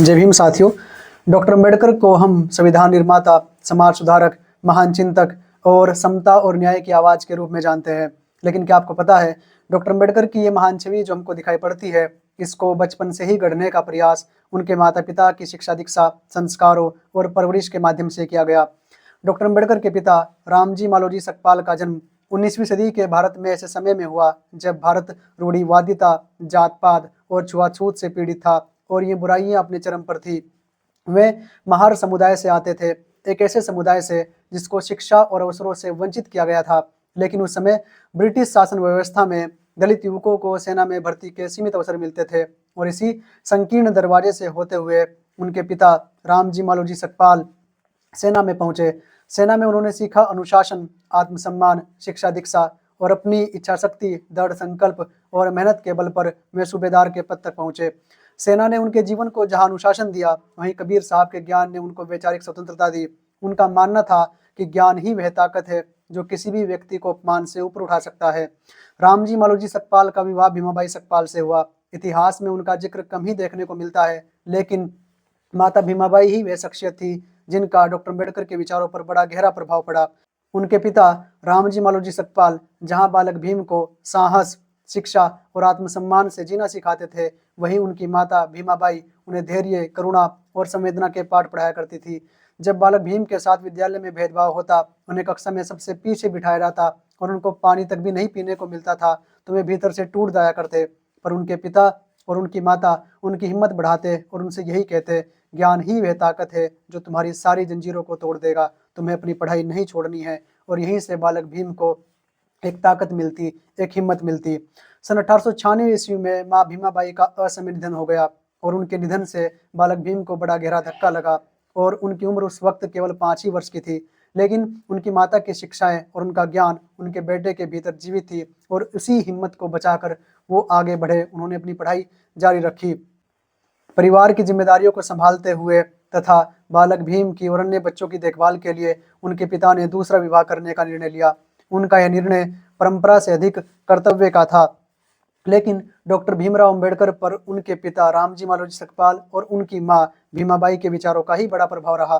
जय भीम साथियों। डॉक्टर अम्बेडकर को हम संविधान निर्माता, समाज सुधारक, महान चिंतक और समता और न्याय की आवाज के रूप में जानते हैं। लेकिन क्या आपको पता है, डॉक्टर अम्बेडकर की ये महान छवि जो हमको दिखाई पड़ती है, इसको बचपन से ही गढ़ने का प्रयास उनके माता पिता की शिक्षा दीक्षा, संस्कारों और परवरिश के माध्यम से किया गया। डॉक्टर अम्बेडकर के पिता रामजी मालोजी सकपाल का जन्म 19वीं सदी के भारत में ऐसे समय में हुआ जब भारत रूढ़िवादिता, जात पात और छुआछूत से पीड़ित था और ये बुराइयां अपने चरम पर थी। वे महार समुदाय से आते थे, एक ऐसे समुदाय से जिसको शिक्षा और अवसरों से वंचित किया गया था। लेकिन उस समय ब्रिटिश शासन व्यवस्था में दलित युवकों को सेना में भर्ती के सीमित अवसर मिलते थे और इसी संकीर्ण दरवाजे से होते हुए उनके पिता रामजी मालोजी सकपाल सेना में पहुंचे। सेना में उन्होंने सीखा अनुशासन, आत्मसम्मान, शिक्षा दीक्षा और अपनी इच्छा शक्ति, दृढ़ संकल्प और मेहनत के बल पर वे सूबेदार के पद तक पहुंचे। सेना ने उनके जीवन को जहां अनुशासन दिया, वहीं कबीर साहब के ज्ञान ने उनको वैचारिक स्वतंत्रता दी। उनका मानना था कि ज्ञान ही वह ताकत है जो किसी भी व्यक्ति को अपमान से ऊपर उठा सकता है। रामजी मालोजी सकपाल का विवाह भीमाबाई सकपाल से हुआ। इतिहास में उनका जिक्र कम ही देखने को मिलता है, लेकिन माता भीमाबाई ही वह शख्सियत थी जिनका डॉक्टर अम्बेडकर के विचारों पर बड़ा गहरा प्रभाव पड़ा। उनके पिता रामजी मालोजी सकपाल जहां बालक भीम को साहस, शिक्षा और आत्मसम्मान से जीना सिखाते थे, वहीं उनकी माता भीमाबाई उन्हें धैर्य, करुणा और संवेदना के पाठ पढ़ाया करती थी। जब बालक भीम के साथ विद्यालय में भेदभाव होता, उन्हें कक्षा में सबसे पीछे बिठाया जाता और उनको पानी तक भी नहीं पीने को मिलता था, तो वे भीतर से टूट जाया करते। पर उनके पिता और उनकी माता उनकी हिम्मत बढ़ाते और उनसे यही कहते, ज्ञान ही वह ताकत है जो तुम्हारी सारी जंजीरों को तोड़ देगा, तुम्हें अपनी पढ़ाई नहीं छोड़नी है। और यहीं से बालक भीम को एक ताकत मिलती, एक हिम्मत मिलती। सन 1896 ईस्वी में माँ भीमाबाई का असमय निधन हो गया और उनके निधन से बालक भीम को बड़ा गहरा धक्का लगा और उनकी उम्र उस वक्त केवल 5 ही वर्ष की थी। लेकिन उनकी माता की शिक्षाएं और उनका ज्ञान उनके बेटे के भीतर जीवित थी और उसी हिम्मत को बचाकर वो आगे बढ़े। उन्होंने अपनी पढ़ाई जारी रखी, परिवार की जिम्मेदारियों को संभालते हुए तथा बालक भीम की और अन्य बच्चों की देखभाल के लिए उनके पिता ने दूसरा विवाह करने का निर्णय लिया। उनका यह निर्णय परंपरा से अधिक कर्तव्य का था, लेकिन डॉक्टर भीमराव अंबेडकर पर उनके पिता रामजी मालोजी सकपाल और उनकी मां भीमाबाई के विचारों का ही बड़ा प्रभाव रहा।